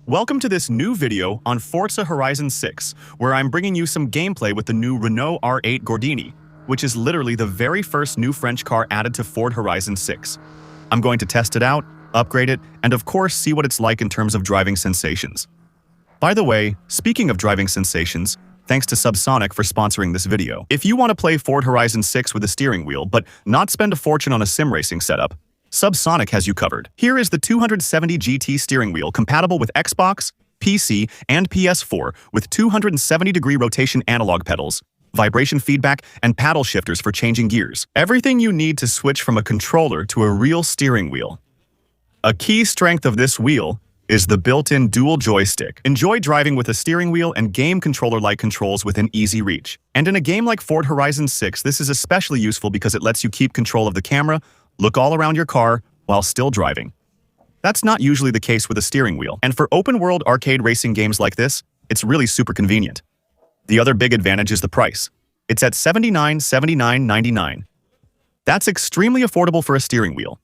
Welcome to this new video on Forza Horizon 6, where I'm bringing you some gameplay with the new Renault R8 Gordini, which is literally the very first new French car added to Ford Horizon 6. I'm going to test it out, upgrade it, and of course see what it's like in terms of driving sensations. By the way, speaking of driving sensations, thanks to Subsonic for sponsoring this video. If you want to play Ford Horizon 6 with a steering wheel but not spend a fortune on a sim racing setup, Subsonic has you covered. Here is the 270 GT steering wheel compatible with Xbox, PC, and PS4 with 270-degree rotation analog pedals, vibration feedback, and paddle shifters for changing gears. Everything you need to switch from a controller to a real steering wheel. A key strength of this wheel is the built-in dual joystick. Enjoy driving with a steering wheel and game controller-like controls within easy reach. And in a game like Ford Horizon 6, this is especially useful because it lets you keep control of the camera, look all around your car, while still driving. That's not usually the case with a steering wheel, and for open-world arcade racing games like this, it's really super convenient. The other big advantage is the price. It's at $79.99. That's extremely affordable for a steering wheel.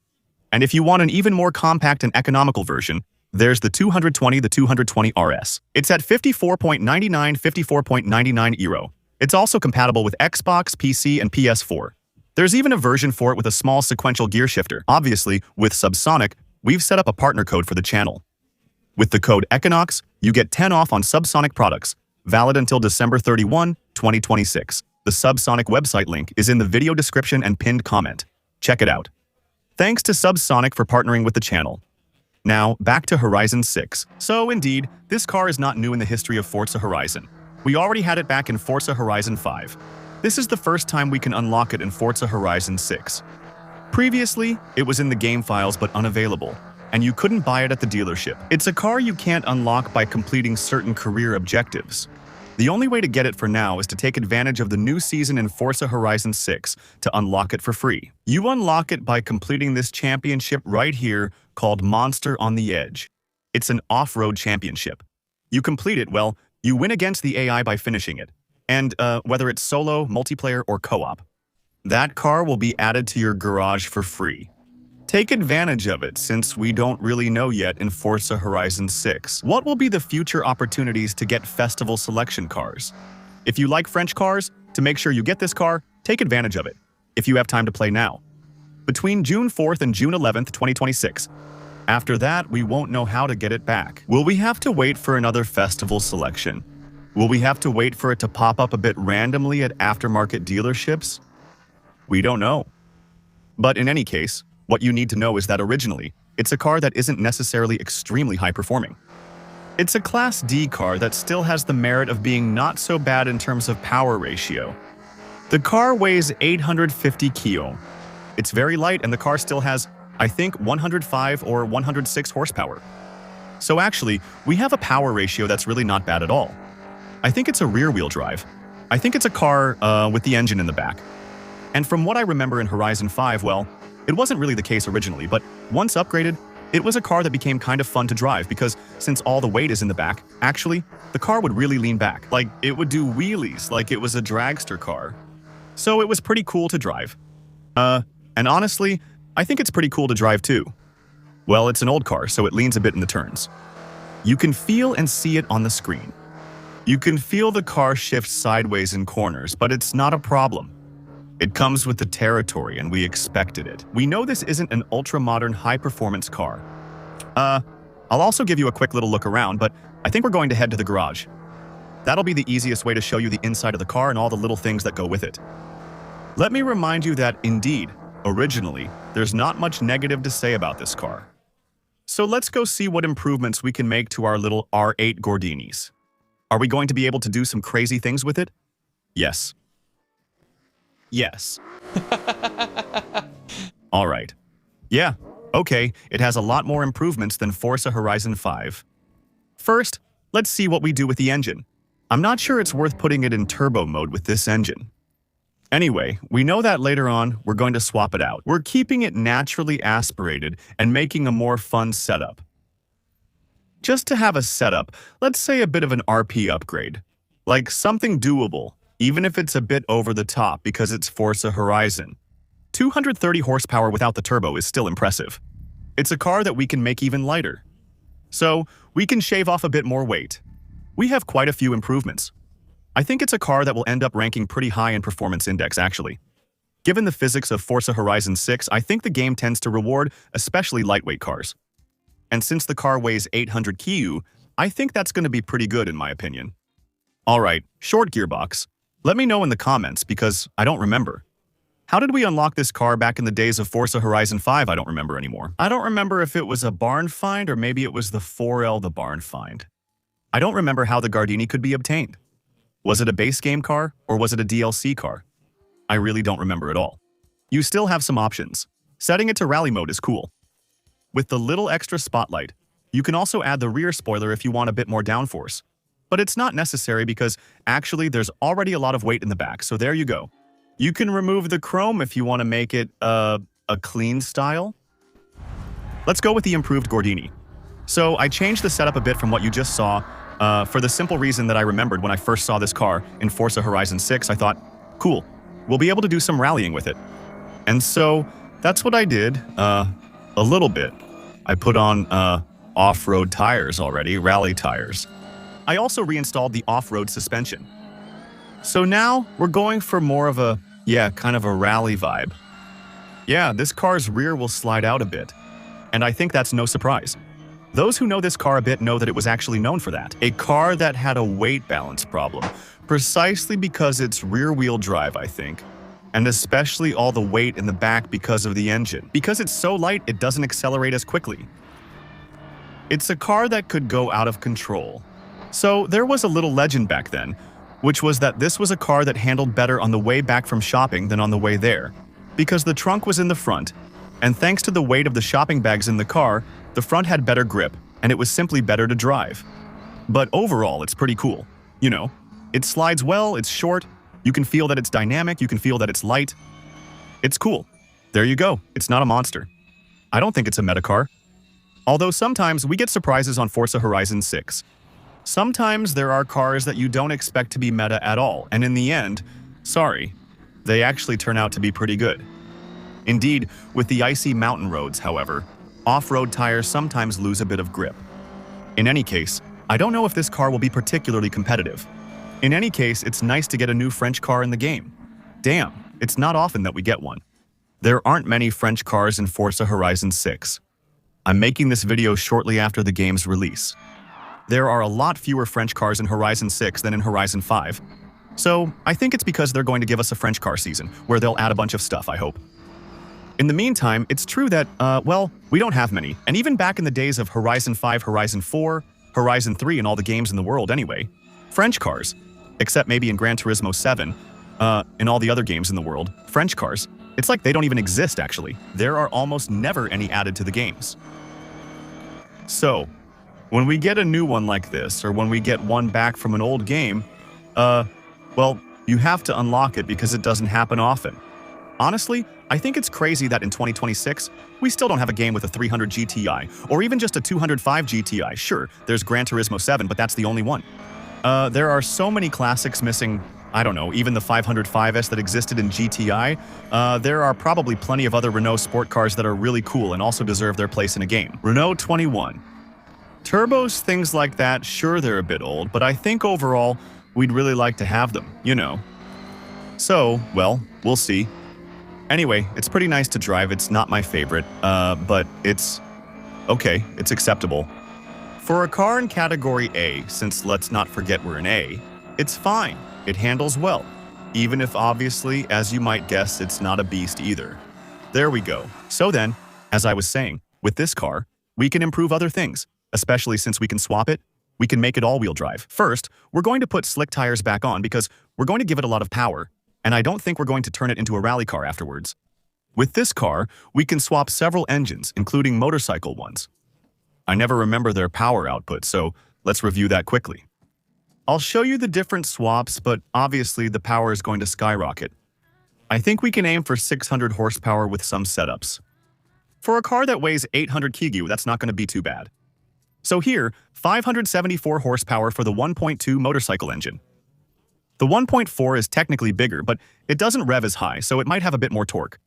And if you want an even more compact and economical version, there's the 220 RS. It's at €54.99. It's also compatible with Xbox, PC, and PS4. There's even a version for it with a small sequential gear shifter. Obviously, with Subsonic, we've set up a partner code for the channel. With the code EQUINOX, you get 10 off on Subsonic products, valid until December 31, 2026. The Subsonic website link is in the video description and pinned comment. Check it out. Thanks to Subsonic for partnering with the channel. Now, back to Horizon 6. So indeed, this car is not new in the history of Forza Horizon. We already had it back in Forza Horizon 5. This is the first time we can unlock it in Forza Horizon 6. Previously, it was in the game files but unavailable, and you couldn't buy it at the dealership. It's a car you can't unlock by completing certain career objectives. The only way to get it for now is to take advantage of the new season in Forza Horizon 6 to unlock it for free. You unlock it by completing this championship right here called Monster on the Edge. It's an off-road championship. You complete it, well, you win against the AI by finishing it. And whether it's solo, multiplayer, or co-op, that car will be added to your garage for free. Take advantage of it since we don't really know yet in Forza Horizon 6. What will be the future opportunities to get festival selection cars? If you like French cars, to make sure you get this car, take advantage of it, if you have time to play now. Between June 4th and June 11th, 2026. After that, we won't know how to get it back. Will we have to wait for another festival selection? Will we have to wait for it to pop up a bit randomly at aftermarket dealerships? We don't know. But in any case, what you need to know is that originally, it's a car that isn't necessarily extremely high-performing. It's a Class D car that still has the merit of being not so bad in terms of power ratio. The car weighs 850 kg. It's very light and the car still has, I think, 105 or 106 horsepower. So actually, we have a power ratio that's really not bad at all. I think it's a rear-wheel drive. I think it's a car with the engine in the back. And from what I remember in Horizon 5, well, it wasn't really the case originally, but once upgraded, it was a car that became kind of fun to drive because since all the weight is in the back, actually, the car would really lean back. Like, it would do wheelies like it was a dragster car. So it was pretty cool to drive. And honestly, I think it's pretty cool to drive too. Well, it's an old car, so it leans a bit in the turns. You can feel and see it on the screen. You can feel the car shift sideways in corners, but it's not a problem. It comes with the territory, and we expected it. We know this isn't an ultra-modern, high-performance car. I'll also give you a quick little look around, but I think we're going to head to the garage. That'll be the easiest way to show you the inside of the car and all the little things that go with it. Let me remind you that, indeed, originally, there's not much negative to say about this car. So let's go see what improvements we can make to our little R8 Gordinis. Are we going to be able to do some crazy things with it? Yes. Yes. All right. Yeah, okay, it has a lot more improvements than Forza Horizon 5. First, let's see what we do with the engine. I'm not sure it's worth putting it in turbo mode with this engine. Anyway, we know that later on, we're going to swap it out. We're keeping it naturally aspirated and making a more fun setup. Just to have a setup, let's say a bit of an RP upgrade. Like something doable, even if it's a bit over the top because it's Forza Horizon. 230 horsepower without the turbo is still impressive. It's a car that we can make even lighter. So we can shave off a bit more weight. We have quite a few improvements. I think it's a car that will end up ranking pretty high in performance index, actually. Given the physics of Forza Horizon 6, I think the game tends to reward especially lightweight cars. And since the car weighs 800 kg, I think that's going to be pretty good in my opinion. Alright, short gearbox. Let me know in the comments because I don't remember. How did we unlock this car back in the days of Forza Horizon 5? I don't remember anymore. I don't remember if it was a barn find or maybe it was the 4L the barn find. I don't remember how the Gordini could be obtained. Was it a base game car or was it a DLC car? I really don't remember at all. You still have some options. Setting it to rally mode is cool. With the little extra spotlight, you can also add the rear spoiler if you want a bit more downforce. But it's not necessary because actually there's already a lot of weight in the back, so there you go. You can remove the chrome if you want to make it a clean style. Let's go with the improved Gordini. So I changed the setup a bit from what you just saw for the simple reason that I remembered when I first saw this car in Forza Horizon 6. I thought, cool, we'll be able to do some rallying with it. And so that's what I did, a little bit. I put on off-road tires already, rally tires. I also reinstalled the off-road suspension. So now we're going for more of a, kind of a rally vibe. Yeah, this car's rear will slide out a bit. And I think that's no surprise. Those who know this car a bit know that it was actually known for that. A car that had a weight balance problem, precisely because it's rear-wheel drive, I think. And especially all the weight in the back because of the engine. Because it's so light, it doesn't accelerate as quickly. It's a car that could go out of control. So there was a little legend back then, which was that this was a car that handled better on the way back from shopping than on the way there, because the trunk was in the front, and thanks to the weight of the shopping bags in the car, the front had better grip, and it was simply better to drive. But overall, it's pretty cool. You know, it slides well, it's short, you can feel that it's dynamic, you can feel that it's light. It's cool. There you go, it's not a monster. I don't think it's a meta car. Although sometimes we get surprises on Forza Horizon 6. Sometimes there are cars that you don't expect to be meta at all, and in the end, sorry, they actually turn out to be pretty good. Indeed, with the icy mountain roads, however, off-road tires sometimes lose a bit of grip. In any case, I don't know if this car will be particularly competitive. In any case, it's nice to get a new French car in the game. Damn, it's not often that we get one. There aren't many French cars in Forza Horizon 6. I'm making this video shortly after the game's release. There are a lot fewer French cars in Horizon 6 than in Horizon 5. So, I think it's because they're going to give us a French car season, where they'll add a bunch of stuff, I hope. In the meantime, it's true that, well, we don't have many, and even back in the days of Horizon 5, Horizon 4, Horizon 3, and all the games in the world anyway, French cars, except maybe in Gran Turismo 7, in all the other games in the world, French cars, it's like they don't even exist, actually. There are almost never any added to the games. So, when we get a new one like this, or when we get one back from an old game, well, you have to unlock it because it doesn't happen often. Honestly, I think it's crazy that in 2026, we still don't have a game with a 300 GTI, or even just a 205 GTI. Sure, there's Gran Turismo 7, but that's the only one. There are so many classics missing, I don't know, even the 505S that existed in GTI. There are probably plenty of other Renault sport cars that are really cool and also deserve their place in a game. Renault 21. Turbos, things like that, sure they're a bit old, but I think overall, we'd really like to have them, you know. So, well, we'll see. Anyway, it's pretty nice to drive, it's not my favorite, but it's okay, it's acceptable. For a car in Category A, since let's not forget we're in A, it's fine, it handles well, even if obviously, as you might guess, it's not a beast either. There we go. So then, as I was saying, with this car, we can improve other things. Especially since we can swap it, we can make it all-wheel drive. First, we're going to put slick tires back on because we're going to give it a lot of power, and I don't think we're going to turn it into a rally car afterwards. With this car, we can swap several engines, including motorcycle ones. I never remember their power output, so let's review that quickly. I'll show you the different swaps, but obviously the power is going to skyrocket. I think we can aim for 600 horsepower with some setups. For a car that weighs 800 kg, that's not going to be too bad. So here, 574 horsepower for the 1.2 motorcycle engine. The 1.4 is technically bigger, but it doesn't rev as high, so it might have a bit more torque.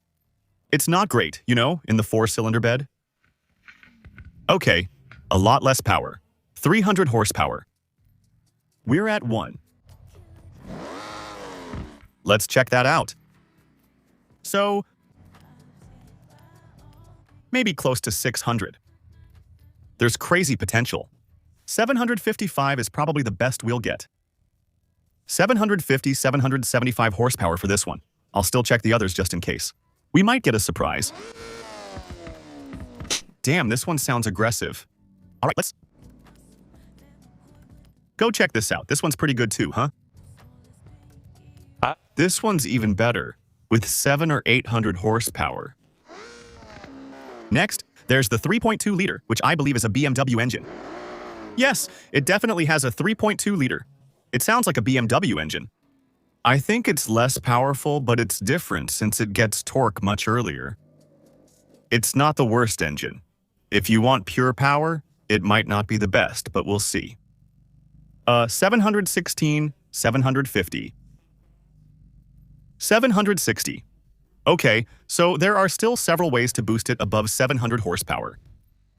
It's not great, you know, in the 4-cylinder bed. Okay, A lot less power. 300 horsepower. We're at 1. Let's check that out. So, maybe close to 600. There's crazy potential. 755 is probably the best we'll get. 750, 775 horsepower for this one. I'll still check the others just in case. We might get a surprise. Damn, this one sounds aggressive. All right, let's go check this out. This one's pretty good too, huh? This one's even better, with 700 or 800 horsepower. Next, there's the 3.2-liter, which I believe is a BMW engine. Yes, it definitely has a 3.2-liter. It sounds like a BMW engine. I think it's less powerful, but it's different since it gets torque much earlier. It's not the worst engine. If you want pure power, it might not be the best, but we'll see. 716, 750. 760. Okay, so there are still several ways to boost it above 700 horsepower.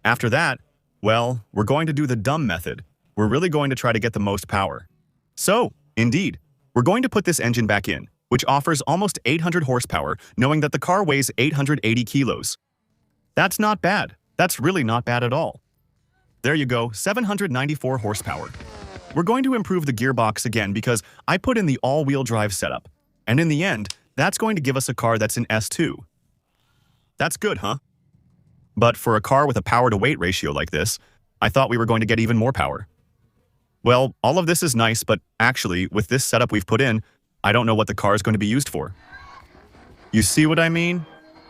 After that, well, we're going to do the dumb method. We're really going to try to get the most power. So, indeed, we're going to put this engine back in, which offers almost 800 horsepower, knowing that the car weighs 880 kilos. That's not bad. That's really not bad at all. There you go, 794 horsepower. We're going to improve the gearbox again because I put in the all-wheel drive setup. And in the end, that's going to give us a car that's an S2. That's good, huh? But for a car with a power-to-weight ratio like this, I thought we were going to get even more power. Well, all of this is nice, but actually, with this setup we've put in, I don't know what the car is going to be used for. You see what I mean?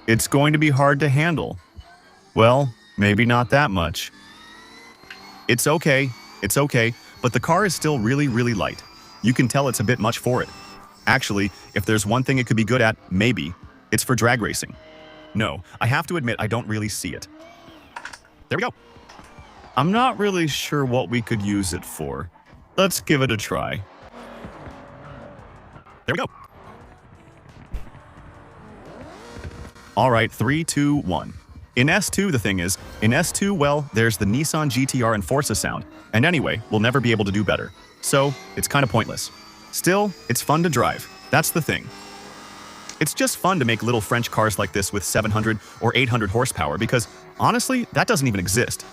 It's going to be hard to handle. Well, maybe not that much. It's okay, but the car is still really, really light. You can tell it's a bit much for it. Actually, if there's one thing it could be good at, maybe, it's for drag racing. No, I have to admit I don't really see it. There we go. I'm not really sure what we could use it for. Let's give it a try. There we go. All right, 3, 2, 1. In S2, the thing is, in S2, well, there's the Nissan GT-R and Forza sound. And anyway, we'll never be able to do better. So, it's kind of pointless. Still, it's fun to drive. That's the thing. It's just fun to make little French cars like this with 700 or 800 horsepower because, honestly, that doesn't even exist.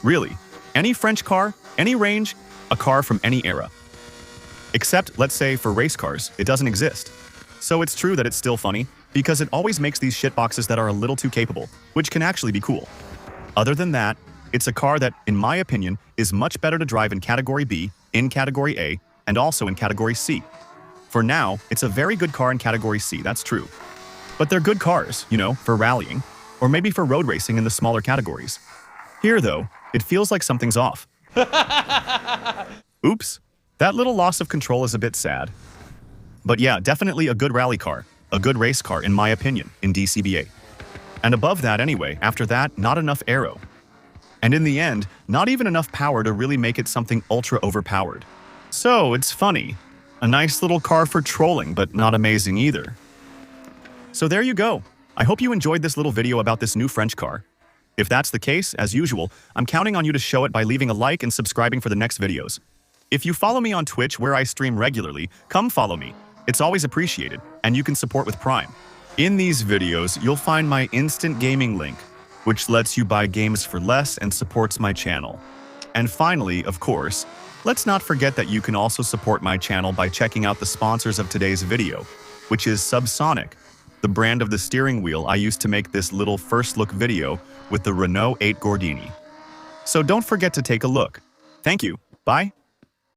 Really, any French car, any range, a car from any era. Except, let's say, for race cars, it doesn't exist. So it's true that it's still funny, because it always makes these shitboxes that are a little too capable, which can actually be cool. Other than that, it's a car that, in my opinion, is much better to drive in Category B, in Category A, and also in Category C. For now, it's a very good car in Category C, that's true. But they're good cars, you know, for rallying, or maybe for road racing in the smaller categories. Here, though, it feels like something's off. Oops, that little loss of control is a bit sad. But yeah, definitely a good rally car, a good race car in my opinion, in DCBA. And above that anyway, after that, not enough aero. And in the end, not even enough power to really make it something ultra overpowered. So, it's funny. A nice little car for trolling, but not amazing either. So there you go. I hope you enjoyed this little video about this new French car. If that's the case, as usual, I'm counting on you to show it by leaving a like and subscribing for the next videos. If you follow me on Twitch where I stream regularly, come follow me. It's always appreciated, and you can support with Prime. In these videos, you'll find my instant gaming link, which lets you buy games for less and supports my channel. And finally, of course, let's not forget that you can also support my channel by checking out the sponsors of today's video, which is Subsonic, the brand of the steering wheel I used to make this little first look video with the Renault 8 Gordini. So don't forget to take a look. Thank you. Bye.